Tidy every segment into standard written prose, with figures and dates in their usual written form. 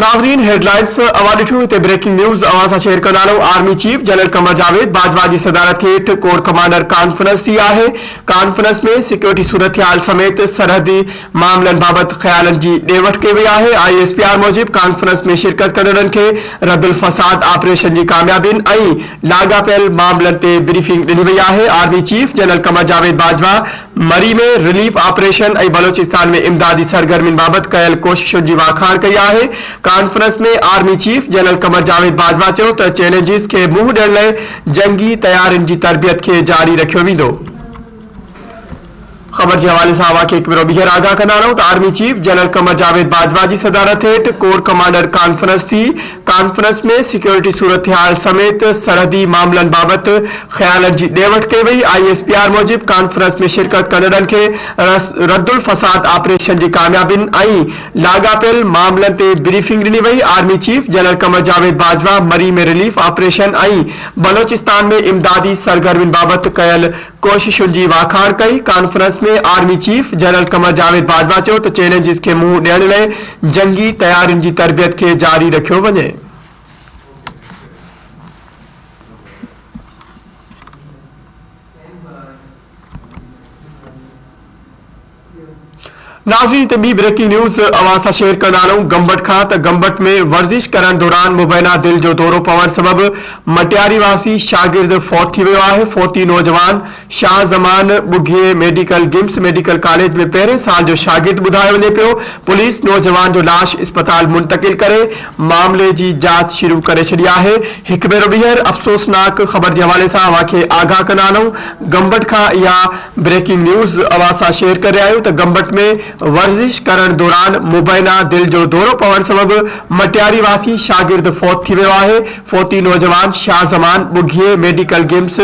नाज़रीन हेडलाइंस अवाडिठू ते ब्रेकिंग न्यूज़ अवासा शेयर कनालो army chief general Qamar Javed Bajwa की सदारत हेठ कोर कमांडर कॉन्फ्रेंस थी है। कॉन्फ्रेंस में सिक्योरिटी सूरत हाल समेत सरहदी मामलन बाबत ख्यालन की डेवट कई वही है। ISPR मूजिब कॉन्फ्रेंस में शिरकत कंदड़न के रद्दुल फसाद ऑपरेशन की कामयाबिन लागापियल मामलन ते ब्रीफिंग दी वही है। Army chief general Qamar Javed Bajwa मरी में रिलीफ ऑपरेशन बलोचिस्तान में इमदादी सरगर्मिन बाबत कयल कोशिशुन की वाखाण कई है। कॉन्फ्रेंस में army chief general Qamar Javed Bajwa चयो त चैलेंजिस के मुंह ॾियण लाइ जंगी तैयारियुनि जी तरबियत के जारी रखियो वेंदो। खबर के हवाले से वाक़े भेरो ॿीहर आगाह कंदा रहूं तो army chief general Qamar Javed Bajwa की सदारत हेठ कोर कमांडर कॉन्फ्रेंस थी। कॉन्फ्रेंस में सिक्योरिटी सूरत हाल समेत सरहदी मामलन बाबत ख्यालन की डेवट कई वही। ISPR मूजिब कॉन्फ्रेंस में शिरकत कंदड़न के रद्दुल फसाद ऑपरेशन की कामयाबिन लागापियल मामलन ते ब्रीफिंग दी वही। Army chief general Qamar Javed Bajwa मरी में रिलीफ ऑपरेशन बलोचिस्तान में इमदादी सरगर्मिन बाबत कयल कोशिशुन की वाखाण कई। कॉन्फ्रेंस में army chief general Qamar Javed Bajwa चयो तो चैलेंजिस के मुंह ॾियण लाइ जंगी तैयारियुनि की तरबियत के जारी रखियो वञे। नाज़रीन ते बी ब्रेकिंग न्यूज़ अवासा शेयर कंदा रहूं गंबट खां त गंबट में वर्जिश करण दौरान मुबैना दिल जो दौरो पवण सबब मटियारी वासी शागिर्द फौत थी वियो आहे। फौती नौजवान शाह ज़मान बुघे मेडिकल गिम्स मेडिकल कॉलेज में पहिरें साल जो शागिर्द ॿुधायो वञे पियो। पुलिस नौजवान जो लाश अस्पताल मुंतकिल करे मामले की जांच शुरू करे छॾी आहे। हिकु भेरो ॿीहर अफ़सोसनाक ख़बर के हवाले से वाक़े आगाह कंदा रहूं। गंबट खां इहा ब्रेकिंग न्यूज़ अवासा शेयर करे आहियूं त गंबट में वर्जिश करण दौरान मुबैना दिल जो दौरो पवण सबब मटियारी वासी शागिर्द फौत थी वियो आहे। फौती नौजवान शाह ज़मान बुघे मेडिकल गिम्स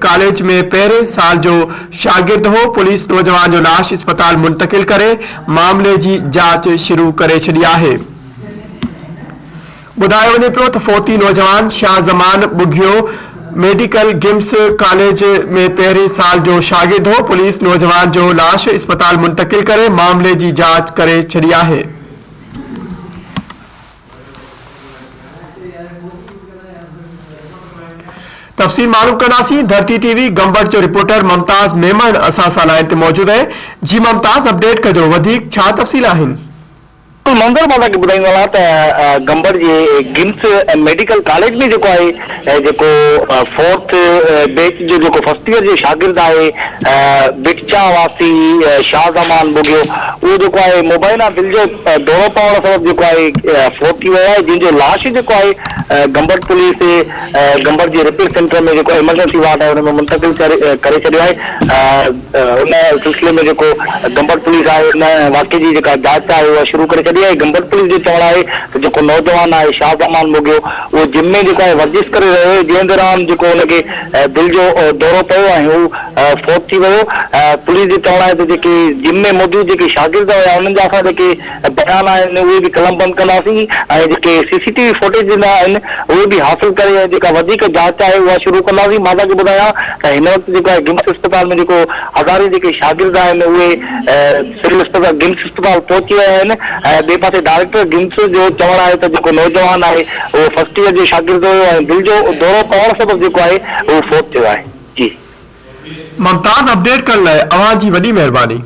कॉलेज में पहिरें साल जो शागिर्द हो। पुलिस नौजवान जो लाश अस्पताल मुंतकिल करे मामले की जांच शुरू करे छॾी आहे। ॿुधायो वञे पियो त फौती नौजवान शाह ज़मान बुघियो मेडिकल गिम्स कॉलेज में पहिरें साल जो शागिर्द हो। पुलिस नौजवान जो लाश अस्पताल मुंतकिल करे मामले की जांच करे छॾी आहे। तफसील मालूम कंदासीं। धरती टीवी गंबट जो रिपोर्टर मुमताज मेमन असां सां लाइन ते मौजूद है। जी मुमताज अपडेट कजो वधीक छा तफसील आहिनि। मंगल मां तव्हांखे ॿुधाईंदो आहियां त गंबट जे गिम्स मेडिकल कॉलेज में जेको आहे जेको फोर्थ बैच जो जेको फर्स्ट ईयर जो शागिर्द आहे बिटचा वासी शाह ज़मान बुघियो उहो जेको आहे मुबैना दिल जो दौरो पवण सबब जेको आहे फोर्थ थी वियो आहे, जंहिंजो लाश जेको आहे गंबट पुलिस गंबट जे रिपेयर सेंटर में जेको इमरजेंसी वार्ड आहे हुन में मुंतकिल करे छॾियो आहे। उन सिलसिले में जेको गंबट पुलिस आहे उन वाक़े जी जेका जांच आहे उहा शुरू करे छॾी आहे। गंबट पुलिस जो चवण आहे त जेको नौजवान आहे शाह ज़मान बुघियो उहो जिम में जेको आहे वर्जिश करे रहियो हो, जंहिं दौरान जेको हुनखे दिल जो दौरो पियो ऐं हू फौत थी वियो। पुलिस जो चवण आहे त जेके जिम में मौजूद जेके शागिर्द हुया उन्हनि जा असां जेके बयान आहिनि उहे बि कलमबंद कंदासीं ऐं जेके CCTV फुटेज ॾिना आहिनि उहे बि हासिल करे जेका वधीक जांच आहे उहा शुरू कंदासीं। मां तव्हांखे ॿुधायां त हिन वक़्तु जेको आहे गिम्स अस्पताल में जेको हज़ारे जेके शागिर्द आहिनि उहे सिविल अस्पताल गिम्स अस्पताल पहुची विया आहिनि। ॿिए पासे डायरेक्टर गिम्स जो चवण आहे त जेको नौजवान आहे उहो फर्स्ट ईयर जो शागिर्द हुयो ऐं दिल जो दौरो पवण सबब जेको आहे उहो फौत थियो आहे। जी मुमताज अपडेट करण लाइ अवां जी वॾी महिरबानी।